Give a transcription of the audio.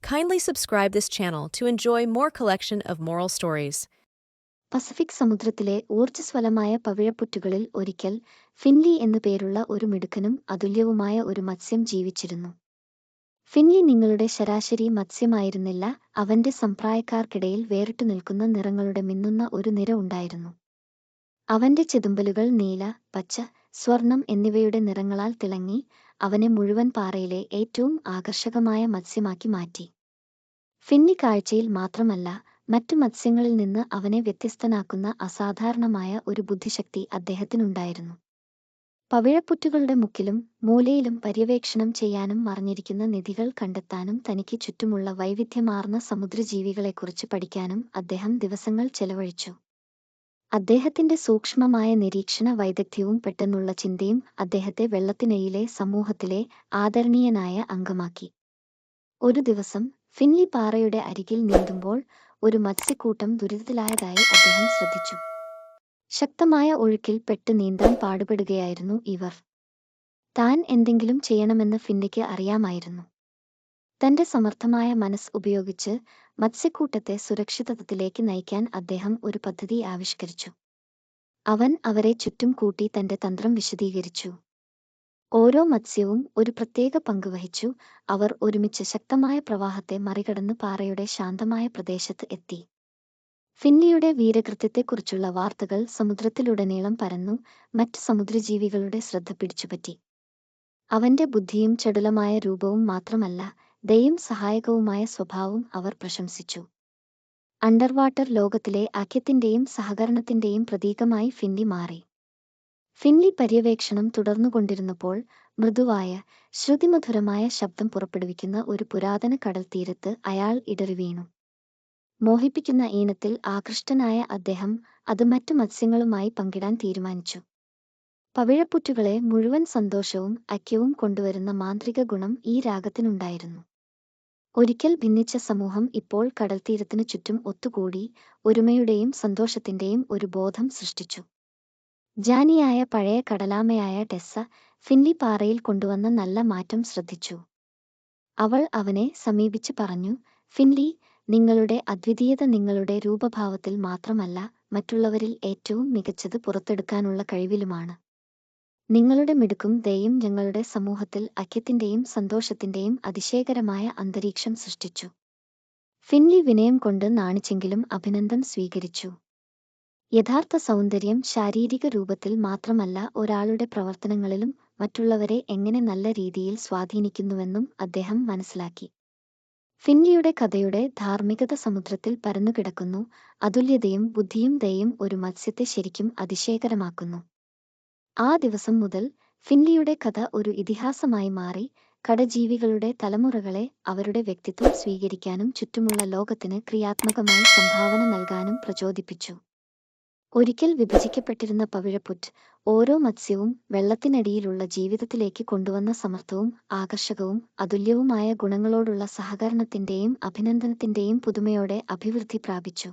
Kindly subscribe this channel to enjoy more collection of moral stories. Pacific സമുദ്രത്തിലെ ഊർജ്ജസ്വലമായ പവിഴപ്പുറ്റുകളിൽ ഒരിക്കൽ Finly എന്നു പേരുള്ള ഒരു മിടുക്കനും അതുല്യവുമായ ഒരു മത്സ്യം ജീവിച്ചിരുന്നു. ഫിൻലി നിങ്ങളുടെ ശരാശരി മത്സ്യമായിരുന്നില്ല. അവന്റെ സംപ്രായക്കാർക്കിടയിൽ വേറിട്ടു നിൽക്കുന്ന നിറങ്ങളുടെ മിന്നുന്ന ഒരു നിര ഉണ്ടായിരുന്നു. അവന്റെ ചെതുമ്പലുകൾ നീല, പച്ച, സ്വർണം എന്നിവയുടെ നിറങ്ങളാൽ തിളങ്ങി അവനെ മുഴുവൻ പാറയിലെ ഏറ്റവും ആകർഷകമായ മത്സ്യമാക്കി മാറ്റി. ഫിൻലി കാഴ്ചയിൽ മാത്രമല്ല, മറ്റു മത്സ്യങ്ങളിൽ നിന്ന് അവനെ വ്യത്യസ്തനാക്കുന്ന അസാധാരണമായ ഒരു ബുദ്ധിശക്തി അദ്ദേഹത്തിനുണ്ടായിരുന്നു. പവിഴപ്പുറ്റുകളുടെ മുക്കിലും മൂലയിലും പര്യവേക്ഷണം ചെയ്യാനും മറഞ്ഞിരിക്കുന്ന നിധികൾ കണ്ടെത്താനും തനിക്ക് ചുറ്റുമുള്ള വൈവിധ്യമാർന്ന സമുദ്രജീവികളെക്കുറിച്ച് പഠിക്കാനും അദ്ദേഹം ദിവസങ്ങൾ ചെലവഴിച്ചു. അദ്ദേഹത്തിന്റെ സൂക്ഷ്മമായ നിരീക്ഷണ വൈദഗ്ധ്യവും പെട്ടെന്നുള്ള ചിന്തയും അദ്ദേഹത്തെ വെള്ളത്തിനടിയിലെ സമൂഹത്തിലെ ആദരണീയനായ അംഗമാക്കി. ഒരു ദിവസം ഫിൻലി പാറയുടെ അരികിൽ നീന്തുമ്പോൾ ഒരു മത്സ്യക്കൂട്ടം ദുരിതത്തിലായതായി അദ്ദേഹം ശ്രദ്ധിച്ചു. ശക്തമായ ഒഴുക്കിൽ പെട്ട് നീന്താൻ പാടുപെടുകയായിരുന്നു ഇവർ. താൻ എന്തെങ്കിലും ചെയ്യണമെന്ന് ഫിൻലിക്ക് അറിയാമായിരുന്നു. തന്റെ സമർത്ഥമായ മനസ്സ് ഉപയോഗിച്ച് മത്സ്യക്കൂട്ടത്തെ സുരക്ഷിതത്വത്തിലേക്ക് നയിക്കാൻ അദ്ദേഹം ഒരു പദ്ധതി ആവിഷ്കരിച്ചു. അവൻ അവരെ ചുറ്റും കൂട്ടി തന്റെ തന്ത്രം വിശദീകരിച്ചു. ഓരോ മത്സ്യവും ഒരു പ്രത്യേക പങ്ക് വഹിച്ചു. അവർ ഒരുമിച്ച് ശക്തമായ പ്രവാഹത്തെ മറികടന്ന് പാറയുടെ ശാന്തമായ പ്രദേശത്ത് എത്തി. ഫിൻലിയുടെ വീരകൃത്യത്തെക്കുറിച്ചുള്ള വാർത്തകൾ സമുദ്രത്തിലുടനീളം പരന്നു. മറ്റ് സമുദ്രജീവികളുടെ ശ്രദ്ധ പിടിച്ചുപറ്റി. അവന്റെ ബുദ്ധിയും ചടുലമായ രൂപവും മാത്രമല്ല, ദയയും സഹായകവുമായ സ്വഭാവവും അവർ പ്രശംസിച്ചു. അണ്ടർവാട്ടർ ലോകത്തിലെ ഐക്യത്തിന്റെയും സഹകരണത്തിന്റെയും പ്രതീകമായി ഫിൻലി മാറി. ഫിൻലി പര്യവേക്ഷണം തുടർന്നുകൊണ്ടിരുന്നപ്പോൾ മൃദുവായ, ശ്രുതിമധുരമായ ശബ്ദം പുറപ്പെടുവിക്കുന്ന ഒരു പുരാതന കടൽ തീരത്ത് അയാൾ ഇടറിവീണു. മോഹിപ്പിക്കുന്ന ഈണത്തിൽ ആകൃഷ്ടനായ അദ്ദേഹം അത് മറ്റു മത്സ്യങ്ങളുമായി പങ്കിടാൻ തീരുമാനിച്ചു. പവിഴപ്പുറ്റുകളെ മുഴുവൻ സന്തോഷവും ഐക്യവും കൊണ്ടുവരുന്ന മാന്ത്രിക ഗുണം ഈ രാഗത്തിനുണ്ടായിരുന്നു. ഒരിക്കൽ ഭിന്നിച്ച സമൂഹം ഇപ്പോൾ കടൽത്തീരത്തിനു ചുറ്റും ഒത്തുകൂടി ഒരുമയുടെയും സന്തോഷത്തിന്റെയും ഒരു ബോധം സൃഷ്ടിച്ചു. ജാനിയായ പഴയ കടലാമയായ ടെസ്സ ഫിൻലി പാറയിൽ കൊണ്ടുവന്ന നല്ല മാറ്റം ശ്രദ്ധിച്ചു. അവൾ അവനെ സമീപിച്ച് പറഞ്ഞു, ഫിൻലി, നിങ്ങളുടെ അദ്വിതീയത നിങ്ങളുടെ രൂപഭാവത്തിൽ മാത്രമല്ല, മറ്റുള്ളവരിൽ ഏറ്റവും മികച്ചത് പുറത്തെടുക്കാനുള്ള കഴിവിലുമാണ്. നിങ്ങളുടെ മിടുക്കും ദയയും ഞങ്ങളുടെ സമൂഹത്തിൽ ഐക്യത്തിന്റെയും സന്തോഷത്തിന്റെയും അതിശയകരമായ അന്തരീക്ഷം സൃഷ്ടിച്ചു. ഫിൻലി വിനയം കൊണ്ട് നാണിച്ചെങ്കിലും അഭിനന്ദനം സ്വീകരിച്ചു. യഥാർത്ഥ സൗന്ദര്യം ശാരീരിക രൂപത്തിൽ മാത്രമല്ല, ഒരാളുടെ പ്രവർത്തനങ്ങളിലും മറ്റുള്ളവരെ എങ്ങനെ നല്ല രീതിയിൽ സ്വാധീനിക്കുന്നുവെന്നും അദ്ദേഹം മനസ്സിലാക്കി. ഫിൻലിയുടെ കഥയുടെ ധാർമ്മികത സമുദ്രത്തിൽ പരന്നുകിടക്കുന്നു. അതുല്യതയും ബുദ്ധിയും ദയയും ഒരു മത്സ്യത്തെ ശരിക്കും അതിശയകരമാക്കുന്നു. ആ ദിവസം മുതൽ ഫിൻലിയുടെ കഥ ഒരു ഇതിഹാസമായി മാറി. കടജീവികളുടെ തലമുറകളെ അവരുടെ വ്യക്തിത്വം സ്വീകരിക്കാനും ചുറ്റുമുള്ള ലോകത്തിന് ക്രിയാത്മകമായി സംഭാവന നൽകാനും പ്രചോദിപ്പിച്ചു. ഒരിക്കൽ വിഭജിക്കപ്പെട്ടിരുന്ന പവിഴപ്പുറ്റ് ഓരോ മത്സ്യവും വെള്ളത്തിനടിയിലുള്ള ജീവിതത്തിലേക്ക് കൊണ്ടുവന്ന സമർത്ഥവും ആകർഷകവും അതുല്യവുമായ ഗുണങ്ങളോടുള്ള സഹകരണത്തിന്റെയും അഭിനന്ദനത്തിന്റെയും പുതുമയോടെ അഭിവൃദ്ധി പ്രാപിച്ചു.